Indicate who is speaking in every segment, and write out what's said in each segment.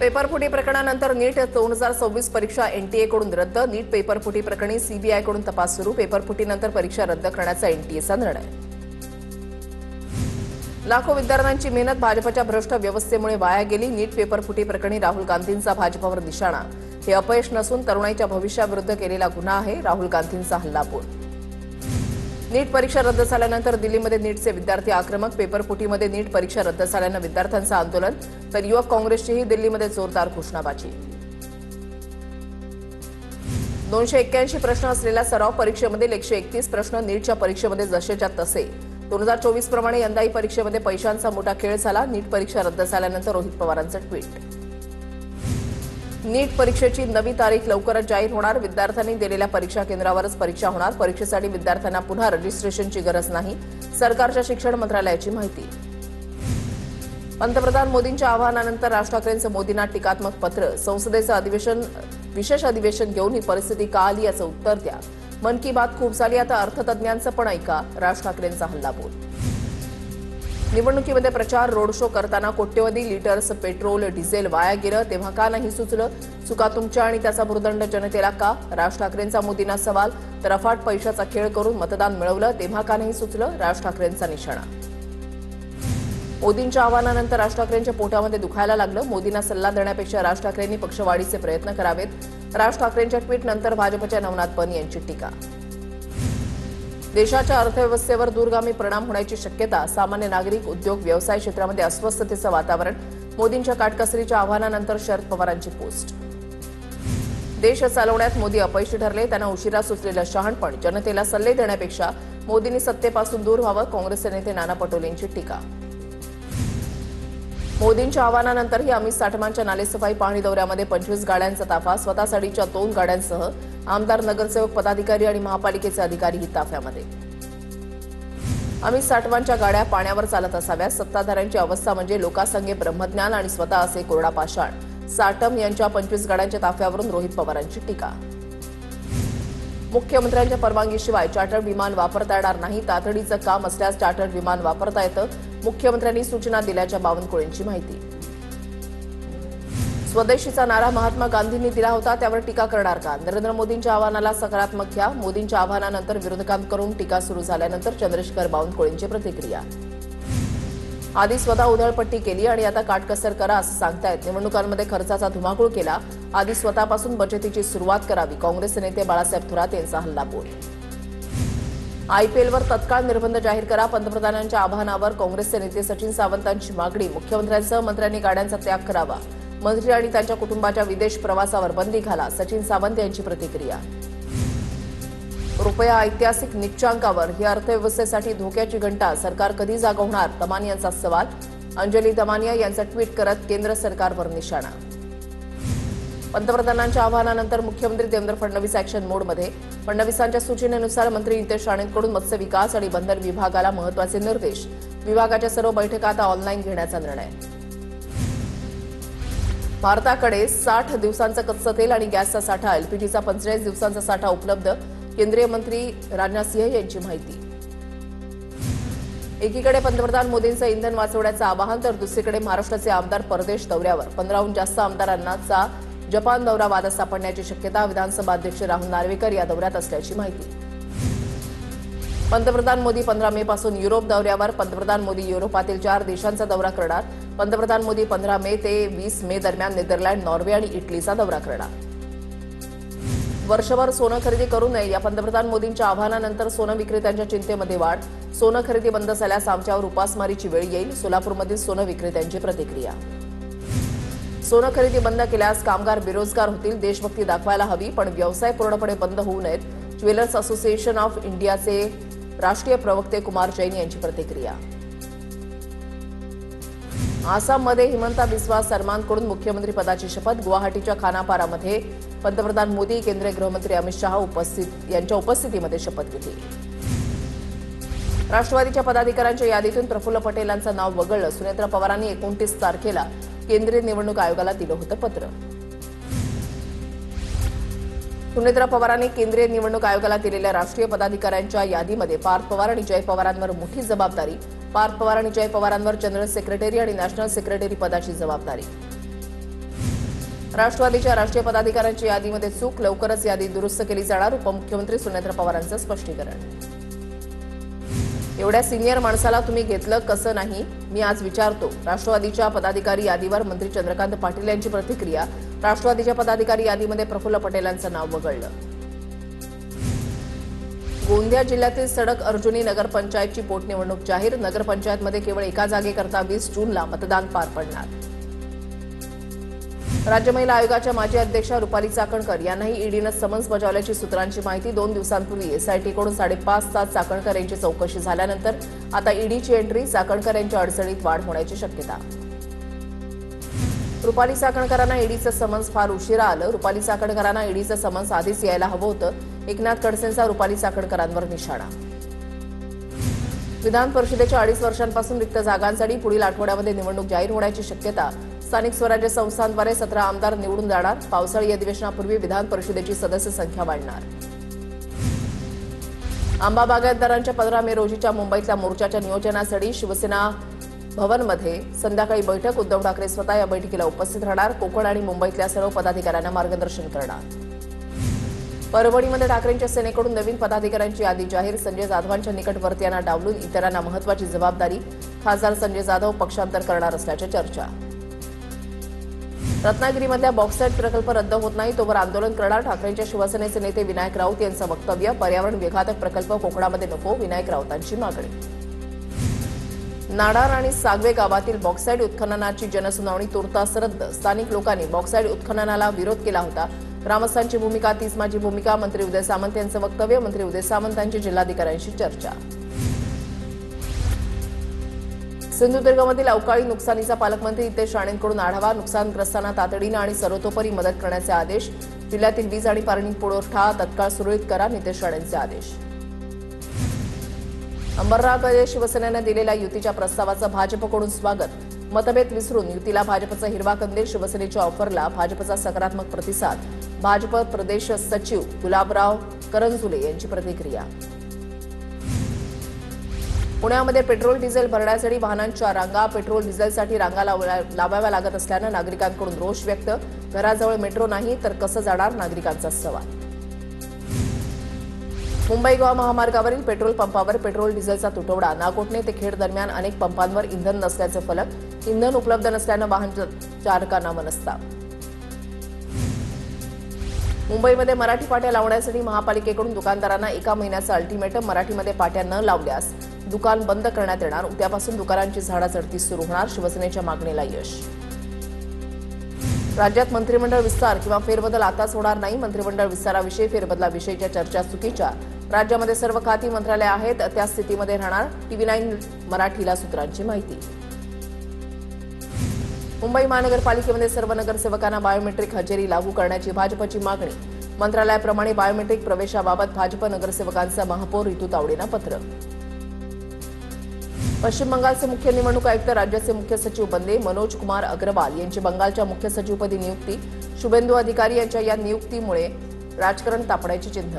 Speaker 1: पेपरफुटी प्रकरणानंतर नीट 2026 परीक्षा एनटीए कडून रद्द. नीट पेपरफुटी प्रकरणी सीबीआय कडून तपास सुरू. पेपरफुटीनंतर परीक्षा रद्द करण्याचा एनटीएचा निर्णय. लाखो विद्यार्थ्यांची मेहनत भाजपच्या भ्रष्ट व्यवस्थेमुळे वाया गेली. नीट पेपरफुटी प्रकरणी राहुल गांधींचा भाजपवर निशाणा. हे अपयश नसून तरुणाईच्या भविष्याविरुद्ध केलेला गुन्हा आहे. राहुल गांधींचा हल्लाबोल. नीट परीक्षा रद्द झाल्यानंतर दिल्लीमध्ये नीटचे विद्यार्थी आक्रमक. पेपरफुटीमध्ये नीट परीक्षा रद्द झाल्यानं विद्यार्थ्यांचं आंदोलन, तर युवक काँग्रेसचीही दिल्लीमध्ये जोरदार घोषणाबाजी. 281 प्रश्न असलेल्या सराव परीक्षेमधील 131 प्रश्न नीटच्या परीक्षेमध्ये जसेच्या तसे. 2024 प्रमाणे यंदाही परीक्षेमध्ये पैशांचा मोठा खेळ झाला. नीट परीक्षा रद्द झाल्यानंतर रोहित पवारांचं ट्विट. नीट परीक्षेची नवी तारीख लवकरच जाहीर होणार. विद्यार्थ्यांनी दिलेल्या परीक्षा केंद्रावरच परीक्षा होणार. परीक्षेसाठी विद्यार्थ्यांना पुन्हा रजिस्ट्रेशनची गरज नाही. सरकारच्या शिक्षण मंत्रालयाची माहिती. पंतप्रधान मोदींच्या आवाहनानंतर राज ठाकरेंचं मोदींना टीकात्मक पत्र. संसदेचं विशेष अधिवेशन घेऊन ही परिस्थिती का आली याचं उत्तर द्या. मन की बात खूप झाली, आता अर्थतज्ञांचं पण ऐका. राज ठाकरेंचा हल्लाबोल. निवडणुकीमध्ये प्रचार रोड शो करताना कोट्यवधी लिटर्स पेट्रोल डिझेल वाया गेलं, तेव्हा का नाही सुचलं? चुका तुमच्या आणि त्याचा भुर्दंड जनतेला का? राज ठाकरेंचा मोदींना सवाल. तर अफाट पैशाचा खेळ करून मतदान मिळवलं, तेव्हा का नाही सुचलं? राज ठाकरेंचा निशाणा. मोदींच्या आवाहनानंतर राज ठाकरेंच्या पोटामध्ये दुखायला लागलं. मोदींना सल्ला देण्यापेक्षा राज ठाकरेंनी पक्षवाढीचे प्रयत्न करावेत. राज ठाकरेंच्या ट्विटनंतर भाजपच्या नवनाथ पन यांची टीका. देशाच्या अर्थव्यवस्थेवर दूरगामी परिणाम होण्याची शक्यता. सामान्य नागरिक, उद्योग, व्यवसाय क्षेत्रामध्ये अस्वस्थतेचं वातावरण. मोदींच्या काटकसरीच्या आव्हानानंतर शरद पवारांची पोस्ट. देश चालवण्यात मोदी अपयशी ठरले. त्यांना उशिरा सुचलेलं शहाणपण. जनतेला सल्ले देण्यापेक्षा मोदींनी सत्तेपासून दूर व्हावं. काँग्रेसचे नेते नाना पटोलेंची टीका. मोदींच्या आव्हानानंतरही अमित साठमांच्या नालेसफाई पाहणी दौऱ्यामध्ये 25 गाड्यांचा ताफा. स्वतःसाठीच्या 2 गाड्यांसह आमदार, नगरसेवक, पदाधिकारी आणि महापालिकेचे अधिकारीही ताफ्यामध्ये. अमित साठमांच्या गाड्या पाण्यावर चालत असाव्यात. सत्ताधाऱ्यांची अवस्था म्हणजे लोकासंगे ब्रह्मज्ञान आणि स्वतः असे कोरडा पाषाण. साठम यांच्या 25 गाड्यांच्या ताफ्यावरून रोहित पवारांची टीका. मुख्यमंत्र्यांच्या परवानगीशिवाय चार्टर्ड विमान वापरता येणार नाही. तातडीचं काम असल्यास चार्टर्ड विमान वापरता येतं. मुख्यमंत्र्यांनी सूचना दिल्याच्या बावनकुळेंची माहिती. स्वदेशीचा नारा महात्मा गांधींनी दिला होता, त्यावर टीका करणार का? नरेंद्र मोदींच्या आव्हानाला सकारात्मक घ्या. मोदींच्या आव्हानानंतर विरोधकांकडून टीका सुरू झाल्यानंतर चंद्रशेखर बावनकुळेंची प्रतिक्रिया. आधी स्वतः उधळपट्टी केली आणि आता काटकसर करा असं सांगतायत. निवडणुकांमध्ये खर्चाचा धुमाकूळ केला. आधी स्वतःपासून बचतीची सुरुवात करावी. काँग्रेसचे नेते बाळासाहेब थोरात यांचा हल्लाबोल. आयपीएलवर तत्काळ निर्बंध जाहीर करा. पंतप्रधानांच्या आवाहनावर काँग्रेसचे नेते सचिन सावंतांची मागणी. मुख्यमंत्र्यांसह मंत्र्यांनी गाड्यांचा त्याग करावा. मंत्री आणि त्यांच्या कुटुंबाच्या विदेश प्रवासावर बंदी घाला. सचिन सावंत यांची प्रतिक्रिया. रुपया ऐतिहासिक निच्चांकावर. ही अर्थव्यवस्थेसाठी धोक्याची घंटा. सरकार कधी जागा होणार? दमानिया यांचा सवाल. अंजली दमानिया यांचा ट्विट करत केंद्र सरकारवर निशाणा. पंतप्रधानांच्या आवाहनानंतर मुख्यमंत्री देवेंद्र फडणवीस ॲक्शन मोडमध्ये. फडणवीसांच्या सूचनेनुसार मंत्री नितेश राणेंकडून मत्स्य विकास आणि बंदर विभागाला महत्त्वाचे निर्देश. विभागाच्या सर्व बैठका आता ऑनलाईन घेण्याचा निर्णय. भारताकडे 60 दिवसांचं कच्चं तेल आणि गॅसचा साठा. एलपीजीचा 45 दिवसांचा साठा उपलब्ध. केंद्रीय मंत्री राजनाथ सिंह यांची माहिती. एकीकडे पंतप्रधान मोदींचं इंधन वाचवण्याचं आवाहन, तर दुसरीकडे महाराष्ट्राचे आमदार परदेश दौऱ्यावर. 15हून जास्त आमदारांचा जपान दौरा वादात सापडण्याची शक्यता. विधानसभा अध्यक्ष राहुल नार्वेकर या दौऱ्यात असल्याची माहिती. पंतप्रधान मोदी 15 मे पासून युरोप दौऱ्यावर. पंतप्रधान मोदी युरोपातील 4 देशांचा दौरा करणार. पंतप्रधान मोदी 15 मे ते 20 मे दरम्यान नेदरलँड, नॉर्वे आणि इटलीचा दौरा करणार. वर्षभर सोनं खरेदी करू नये या पंतप्रधान मोदींच्या आवाहनानंतर सोनं विक्रेत्यांच्या चिंतेमध्ये वाढ. सोनं खरेदी बंद झाल्यास आमच्यावर उपासमारीची वेळ येईल. सोलापूरमधील सोनं विक्रेत्यांची प्रतिक्रिया. सोनं खरेदी बंद केल्यास कामगार बेरोजगार होतील. देशभक्ती दाखवायला हवी, पण व्यवसाय पूर्णपणे बंद होऊ नयेत. ज्वेलर्स असोसिएशन ऑफ इंडियाचे राष्ट्रीय प्रवक्ते कुमार जैन यांची प्रतिक्रिया. आसाममध्ये हिमंता बिस्वा सरमांकडून मुख्यमंत्री पदाची शपथ. गुवाहाटीच्या खानापारामध्ये पंतप्रधान मोदी, केंद्रीय गृहमंत्री अमित शहा यांच्या उपस्थितीमध्ये शपथविधी. राष्ट्रवादीच्या पदाधिकाऱ्यांच्या यादीतून प्रफुल्ल पटेलांचं नाव वगळलं. सुनेत्रा पवारांनी 29 तारखेला केंद्रीय निवडणूक आयोगाला दिलं होतं पत्र. सुनेत्रा पवारांनी केंद्रीय निवडणूक आयोगाला दिलेल्या राष्ट्रीय पदाधिकाऱ्यांच्या यादीमध्ये पार्थ पवार आणि जय पवारांवर मोठी जबाबदारी. पार्थ पवार आणि जय पवारांवर जनरल सेक्रेटरी आणि नॅशनल सेक्रेटरी पदाची जबाबदारी. राष्ट्रवादीच्या राष्ट्रीय पदाधिकाऱ्यांच्या यादीमध्ये चूक, लवकरच यादी दुरुस्त केली जाणार. उपमुख्यमंत्री सुनेत्र पवारांचं स्पष्टीकरण. एवढ्या सिनियर माणसाला तुम्ही घेतलं कसं नाही, मी आज विचारतो. राष्ट्रवादीच्या पदाधिकारी यादीवर मंत्री चंद्रकांत पाटील यांची प्रतिक्रिया. राष्ट्रवादीच्या पदाधिकारी यादीमध्ये प्रफुल्ल पटेलांचं नाव वगळलं. गोंदिया जिल्ह्यातील सडक अर्जुनी नगरपंचायतची पोटनिवडणूक जाहीर. नगरपंचायतमध्ये केवळ एका जागेकरता 20 जूनला मतदान पार पडणार. राज्य महिला आयोगाच्या माजी अध्यक्षा रुपाली चाकणकर यांनाही ईडीनं समन्स बजावल्याची सूत्रांची माहिती. 2 दिवसांपूर्वी एसआयटीकडून 5.5 तास चाकणकर यांची चौकशी झाल्यानंतर आता ईडीची एंट्री. चाकणकर यांच्या अडचणीत वाढ होण्याची शक्यता. रुपाली चाकणकरांना ईडीचं समन्स फार उशिरा आलं. रुपाली चाकणकरांना ईडीचं समन्स आधीच यायला हवं होतं. एकनाथ खडसेंचा रुपाली चाकणकरांवर निशाणा. विधान परिषदेच्या 2.5 वर्षांपासून रिक्त जागांसाठी पुढील आठवड्यामध्ये निवडणूक जाहीर होण्याची शक्यता. स्थानिक स्वराज्य संस्थांद्वारे 17 आमदार निवडून जाणार. पावसाळी अधिवेशनापूर्वी विधान परिषदेची सदस्य संख्या वाढणार. आंबा बागायतदारांच्या 15 मे रोजीच्या मुंबईतल्या मोर्चाच्या नियोजनासाठी शिवसेना भवनमध्ये संध्याकाळी बैठक. उद्धव ठाकरे स्वतः या बैठकीला उपस्थित राहणार. कोकण आणि मुंबईतल्या सर्व पदाधिकाऱ्यांना मार्गदर्शन करणार. परभणीमध्ये ठाकरेंच्या सेनेकडून नवीन पदाधिकाऱ्यांची यादी जाहीर. संजय जाधवांच्या निकटवर्ती यांना डावलून इतरांना महत्वाची जबाबदारी. खासदार संजय जाधव पक्षांतर करणार असल्याच्या चर्चा. रत्नागिरीमधल्या बॉक्साईट प्रकल्प रद्द होत नाही तोवर आंदोलन करणार. ठाकरेंच्या शिवसेनेचे नेते विनायक राऊत यांचं वक्तव्य. पर्यावरण विघातक प्रकल्प कोकणामध्ये नको, विनायक राऊतांची मागणी. नाडार आणि सागवे गावातील बॉक्साईट उत्खननाची जनसुनावणी तुर्तास रद्द. स्थानिक लोकांनी बॉक्साईट उत्खननाला विरोध केला होता. ग्रामस्थांची भूमिका तीच माझी भूमिका. मंत्री उदय सामंत यांचं वक्तव्य. मंत्री उदय सामंत यांची जिल्हाधिकाऱ्यांशी चर्चा. सिंधुदुर्गमधील अवकाळी नुकसानीचा पालकमंत्री हितेश राणेंकडून आढावा. नुकसानग्रस्तांना तातडीनं आणि सर्वतोपरी मदत करण्याचे आदेश. जिल्ह्यातील वीज आणि पाणी पुरवठा तत्काळ सुरळीत करा, नितेश राणेंचे आदेश. अंबरनाथमध्ये शिवसेनेनं दिलेल्या युतीच्या प्रस्तावाचं भाजपकडून स्वागत. मतभेद विसरून युतीला भाजपचा हिरवा कंदील. शिवसेनेच्या ऑफरला भाजपचा सकारात्मक प्रतिसाद. भाजप प्रदेश सचिव गुलाबराव करंजुले यांची प्रतिक्रिया. पुण्यामध्ये पेट्रोल डिझेल भरण्यासाठी वाहनांच्या रांगा. पेट्रोल डिझेलसाठी रांगा लावाव्या लागत असल्यानं नागरिकांकडून रोष व्यक्त. घराजवळ मेट्रो नाही तर कसं जाणार, नागरिकांचा सवाल. मुंबई गोवा महामार्गावरील पेट्रोल पंपावर पेट्रोल डिझेलचा तुटवडा. नागोठणे ते खेड दरम्यान अनेक पंपांवर इंधन नसल्याचे फलक. इंधन उपलब्ध नसल्यानं वाहन चालकांना मनस्ताप. मुंबईमध्ये मराठी पाट्या लावण्यासाठी महापालिकेकडून दुकानदारांना 1 महिन्याचं अल्टिमेटम. मराठीमध्ये पाट्या न लावल्यास दुकान बंद करण्यात येणार. उद्यापासून दुकानांची झाडाझडती सुरू होणार. शिवसेनेच्या मागणीला यश. राज्यात मंत्रिमंडळ विस्तार किंवा फेरबदल आताच होणार नाही. मंत्रिमंडळ विस्ताराविषयी फेरबदलाविषयीच्या चर्चा चुकीच्या. राज्यामध्ये सर्व खाती मंत्रालय आहेत त्या स्थितीमध्ये राहणार. TV9 मराठीला सूत्रांची माहिती. मुंबई महानगरपालिकेमध्ये सर्व नगरसेवकांना बायोमेट्रिक हजेरी लागू करण्याची भाजपची मागणी. मंत्रालयाप्रमाणे बायोमेट्रिक प्रवेशाबाबत भाजप नगरसेवकांचं महापौर रितू तावडेंना पत्र. पश्चिम बंगालचे मुख्य निवडणूक आयुक्त राज्याचे मुख्य सचिव बनले. मनोज कुमार अग्रवाल यांची बंगालच्या मुख्य सचिवपदी नियुक्ती. शुभेंदू अधिकारी यांच्या या नियुक्तीमुळे राजकारण तापण्याची चिन्ह.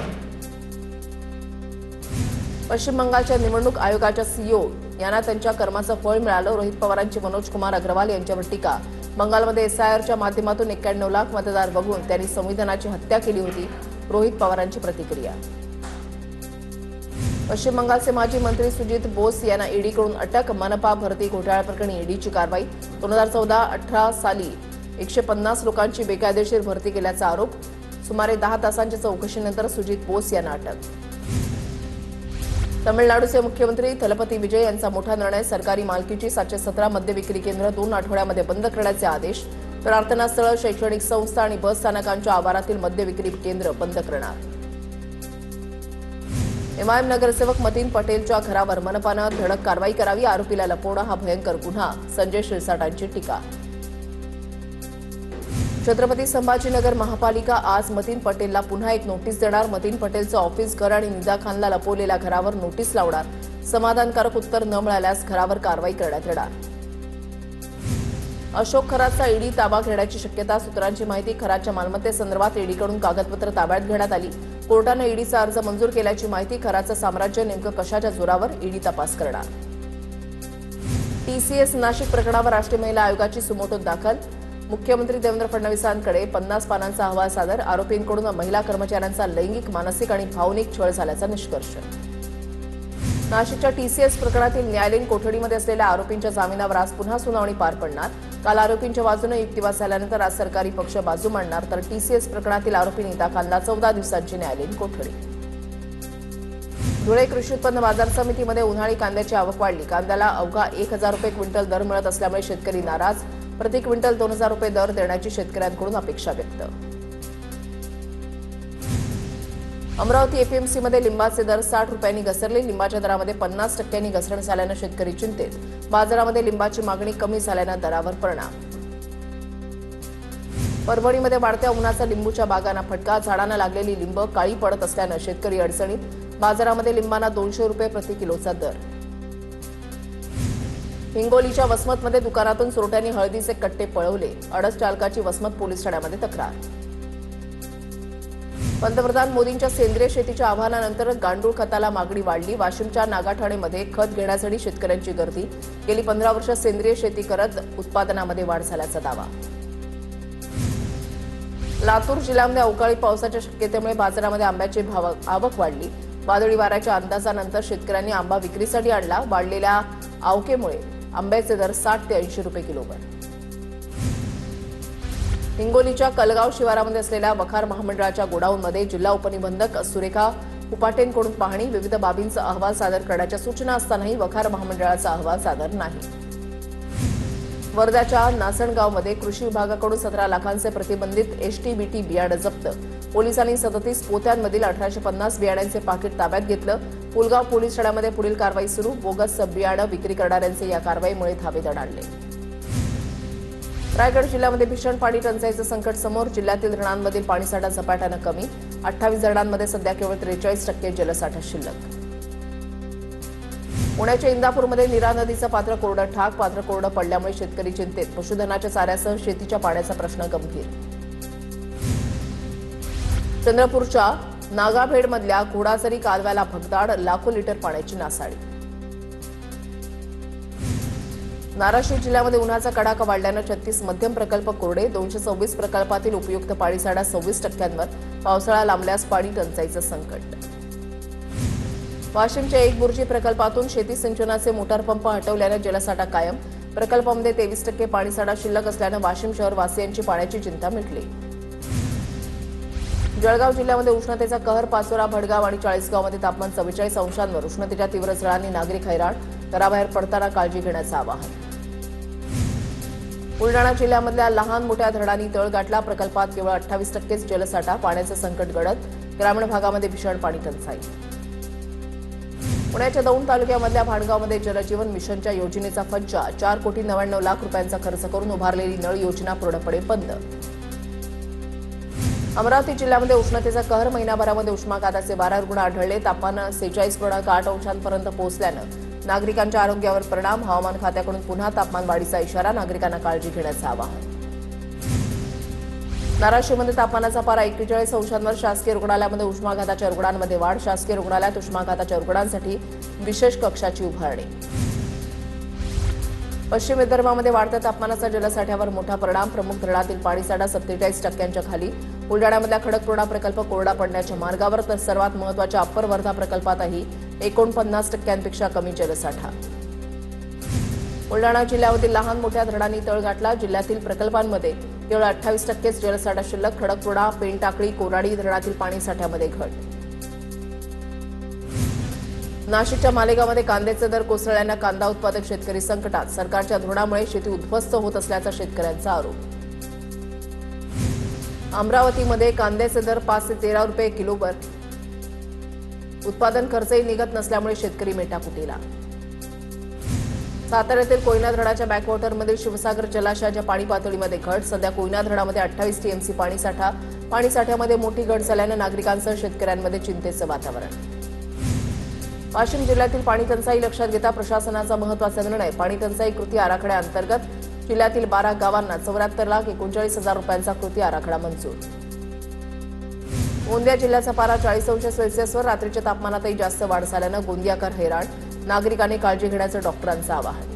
Speaker 1: पश्चिम बंगालच्या निवडणूक आयोगाच्या सीईओ यांना त्यांच्या कर्माचं फळ मिळालं. रोहित पवारांची मनोज कुमार अग्रवाल यांच्यावर टीका. बंगालमध्ये एसआयआरच्या माध्यमातून 91 लाख मतदार बघून त्यांनी संविधानाची हत्या केली होती. रोहित पवारांची प्रतिक्रिया. पश्चिम बंगालचे माजी मंत्री सुजित बोस यांना ईडीकडून अटक. मनपा भरती घोटाळ्याप्रकरणी ईडीची कारवाई. 2014-18 साली 150 लोकांची बेकायदेशीर भरती केल्याचा आरोप. सुमारे 10 तासांच्या चौकशीनंतर सुजित बोस यांना अटक. तमिळनाडूचे मुख्यमंत्री थलपती विजय यांचा मोठा निर्णय. सरकारी मालकीची 717 मद्य विक्री केंद्र 2 आठवड्यामध्ये बंद करण्याचे आदेश. प्रार्थनास्थळं, शैक्षणिक संस्था आणि बस स्थानकांच्या आवारातील मद्य विक्री केंद्र बंद करणार. एमआयएम नगरसेवक मतीन पटेलच्या घरावर मनपानं धडक कारवाई करावी. आरोपीला लपवणं हा भयंकर गुन्हा. संजय शिरसाटांची टीका. छत्रपती संभाजीनगर महापालिका आज मतीन पटेलला पुन्हा एक नोटीस देणार. मतीन पटेलचं ऑफिस, घर आणि निदा खानला लपवलेल्या घरावर नोटीस लावणार. समाधानकारक उत्तर न मिळाल्यास घरावर कारवाई करण्यात येणार. अशोक खरातचा ईडी ताबा घेण्याची शक्यता. सूत्रांची माहिती. खरातच्या मालमत्तेसंदर्भात ईडीकडून कागदपत्र ताब्यात घेण्यात आली. कोर्टानं ईडीचा अर्ज मंजूर केल्याची माहिती. खरातचं साम्राज्य नेमकं कशाच्या जोरावर, ईडी तपास करणार. TCS नाशिक प्रकरणावर राष्ट्रीय महिला आयोगाची सुमोटो दाखल. मुख्यमंत्री देवेंद्र फडणवीसांकडे 50 पानांचा अहवाल सादर, आरोपींकडून महिला कर्मचाऱ्यांचा लैंगिक, मानसिक आणि भावनिक छळ झाल्याचा निष्कर्ष. नाशिकच्या टीसीएस प्रकरणातील न्यायालयीन कोठडीमध्ये असलेल्या आरोपींच्या जामिनावर आज पुन्हा सुनावणी पार पडणार. काल आरोपींच्या बाजूने युक्तिवाद झाल्यानंतर आज सरकारी पक्ष बाजू मांडणार, तर टीसीएस प्रकरणातील आरोपी नीता कांदा 14 दिवसांची न्यायालयीन कोठडी. धुळे कृषी उत्पन्न बाजार समितीमध्ये उन्हाळी कांद्याची आवक वाढली. कांद्याला अवघा 1000 रुपये क्विंटल दर मिळत असल्यामुळे शेतकरी नाराज. प्रति क्विंटल 2000 रुपये दर देण्याची शेतकऱ्यांकडून अपेक्षा व्यक्त. अमरावती एपीएमसीमध्ये लिंबाचे दर 60 रुपयांनी घसरले. लिंबाच्या दरामध्ये 50% घसरण झाल्यानं शेतकरी चिंतेत. बाजारामध्ये लिंबाची मागणी कमी झाल्यानं दरावर परिणाम. परभणीमध्ये वाढत्या उन्हाचा लिंबूच्या बागांना फटका. झाडांना लागलेली लिंब काळी पडत असल्यानं शेतकरी अडचणीत. बाजारामध्ये लिंबांना 200 रुपये प्रति किलोचा दर. हिंगोलीच्या वसमतमध्ये दुकानातून चोरट्यांनी हळदीचे कट्टे पळवले. अडस चालकाची वसमत पोलीस ठाण्यामध्ये तक्रार. पंतप्रधान मोदींच्या सेंद्रिय शेतीच्या आवाहनानंतर गांडूळ खताला मागणी वाढली. वाशिमच्या नागाठाणेमध्ये खत घेण्यासाठी शेतकऱ्यांची गर्दी. गेली 15 वर्ष सेंद्रिय शेती करत उत्पादनामध्ये वाढ झाल्याचा दावा. लातूर जिल्ह्यामध्ये अवकाळी पावसाच्या शक्यतेमुळे बाजारामध्ये आंब्याची आवक वाढली. वादळी वाऱ्याच्या अंदाजानंतर शेतकऱ्यांनी आंबा विक्रीसाठी आणला. वाढलेल्या आवकेमुळे आंब्याचे दर 60 ते 80 रुपये किलोवर. हिंगोलीच्या कलगाव शिवारामध्ये असलेल्या वखार महामंडळाच्या गोडाऊनमध्ये जिल्हा उपनिबंधक सुरेखा उपाटेंकडून पाहणी. विविध बाबींचा अहवाल सादर करण्याच्या सूचना असतानाही वखार महामंडळाचा अहवाल सादर नाही. वर्ध्याच्या नासणगावमध्ये कृषी विभागाकडून 17 लाखांचे प्रतिबंधित एचटीबीटी बियाणं जप्त. पोलिसांनी 37 पोत्यांमधील 1850 बियाण्यांचे पाकिट ताब्यात घेतलं. पुलगाव पोलीस ठाण्यामध्ये पुढील कारवाई सुरू. बोगस बियाणं विक्री करणाऱ्यांचे या कारवाईमुळे धावे दणाणले. रायगड जिल्ह्यामध्ये भीषण पाणी टंचाईचं संकट समोर. जिल्ह्यातील धरणांमधील पाणीसाठा झपाट्यानं कमी. 28 धरणांमध्ये सध्या केवळ 43% जलसाठा शिल्लक. पुण्याच्या इंदापूरमध्ये नीरा नदीचं पात्र कोरडं ठाक. पात्र कोरडं पडल्यामुळे शेतकरी चिंतेत. पशुधनाच्या चाऱ्यासह शेतीच्या पाण्याचा प्रश्न गंभीर. चंद्रपूरच्या नागाभेडमधल्या घोडाझरी कालव्याला भगदाड. लाखो लिटर पाण्याची नासाडी. नाराशिव जिल्ह्यामध्ये उन्हाचा कडाका वाढल्यानं 36 मध्यम प्रकल्प कोरडे. 226 प्रकल्पातील उपयुक्त पाणीसाठा 26%वर. पावसाळा लांबल्यास पाणी टंचाईचं संकट. वाशिमच्या एक बुर्जी प्रकल्पातून शेती सिंचनाचे मोटार पंप हटवल्यानं जलसाठा कायम. प्रकल्पामध्ये 23% पाणीसाठा शिल्लक असल्यानं वाशिम शहरवासियांची पाण्याची चिंता मिटली. जळगाव जिल्ह्यामध्ये उष्णतेचा कहर. पाचोरा, भडगाव आणि चाळीसगावमध्ये तापमान 44 अंशांवर. उष्णतेच्या तीव्र झळांनी नागरिक हैराण. घराबाहेर पडताना काळजी घेण्याचं आवाहन. बुलडाणा जिल्ह्यामधल्या लहान मोठ्या धरणांनी तळ गाठला. प्रकल्पात केवळ 28%च जलसाठा. पाण्याचं संकट गडद. ग्रामीण भागामध्ये भीषण पाणी टंचाई. पुण्याच्या दौंड तालुक्यामधल्या भाणगावमध्ये जलजीवन मिशनच्या योजनेचा फज्जा. 4,99 लाख रुपयांचा खर्च करून उभारलेली नळ योजना पूर्णपणे बंद. अमरावती जिल्ह्यामध्ये उष्णतेचा कहर. महिनाभरामध्ये उष्माघाताचे 12 रुग्ण आढळले. तापमान 46.8 अंशांपर्यंत पोहोचल्यानं नागरिकांच्या आरोग्यावर परिणाम. हवामान खात्याकडून पुन्हा तापमान वाढीचा इशारा. नागरिकांना काळजी घेण्याचं आवाहन. नाराशिवमध्ये तापमानाचा पारा 41 अंशांवर. शासकीय रुग्णालयामध्ये उष्माघाताच्या रुग्णांमध्ये वाढ. शासकीय रुग्णालयात उष्माघाताच्या रुग्णांसाठी विशेष कक्षाची उभारणी. पश्चिम विदर्भामध्ये वाढत्या तापमानाचा जलसाठ्यावर मोठा परिणाम. प्रमुख धरणातील पाणीसाठा 47% खाली. बुलडाण्यामधल्या खडकपूर्णा प्रकल्प कोरडा पडण्याच्या मार्गावर. तर सर्वात महत्त्वाच्या अप्पर वर्धा प्रकल्पातही 49% कमी जलसाठा. बुलडाणा जिल्ह्यामधील लहान मोठ्या धरणांनी तळ गाठला. जिल्ह्यातील प्रकल्पांमध्ये केवळ 28%च जलसाठा शिल्लक. खडकपूर्णा, पेनटाकळी, कोराडी धरणातील पाणीसाठ्यामध्ये घट. नाशिकच्या मालेगावमध्ये कांद्याचे दर कोसळल्यानं कांदा उत्पादक शेतकरी संकटात. सरकारच्या धोरणामुळे शेती उद्ध्वस्त होत असल्याचा शेतकऱ्यांचा आरोप. अमरावतीमध्ये कांद्याचे दर 5 ते 13 रुपये किलोवर. उत्पादन खर्चही निघत नसल्यामुळे शेतकरी मेटाकुटीला. साताऱ्यातील कोयना धरणाच्या बॅकवॉटरमधील शिवसागर जलाशयाच्या पाणी पातळीमध्ये घट. सध्या कोयना धरणामध्ये 28 टीएमसी पाणीसाठा. पाणीसाठ्यामध्ये मोठी घट झाल्यानं नागरिकांसह शेतकऱ्यांमध्ये चिंतेचं वातावरण. वाशिम जिल्ह्यातील पाणी टंचाई लक्षात घेता प्रशासनाचा महत्त्वाचा निर्णय. पाणी टंचाई कृती आराखड्याअंतर्गत जिल्ह्यातील 12 गावांना 74,39,000 रुपयांचा कृती आराखडा मंजूर. गोंदिया जिल्ह्याचा पारा 40 अंश सेल्सिअसवर. रात्रीच्या तापमानातही जास्त वाढ झाल्यानं गोंदियाकर हैराण. नागरिकांनी काळजी घेण्याचं डॉक्टरांचं आवाहन.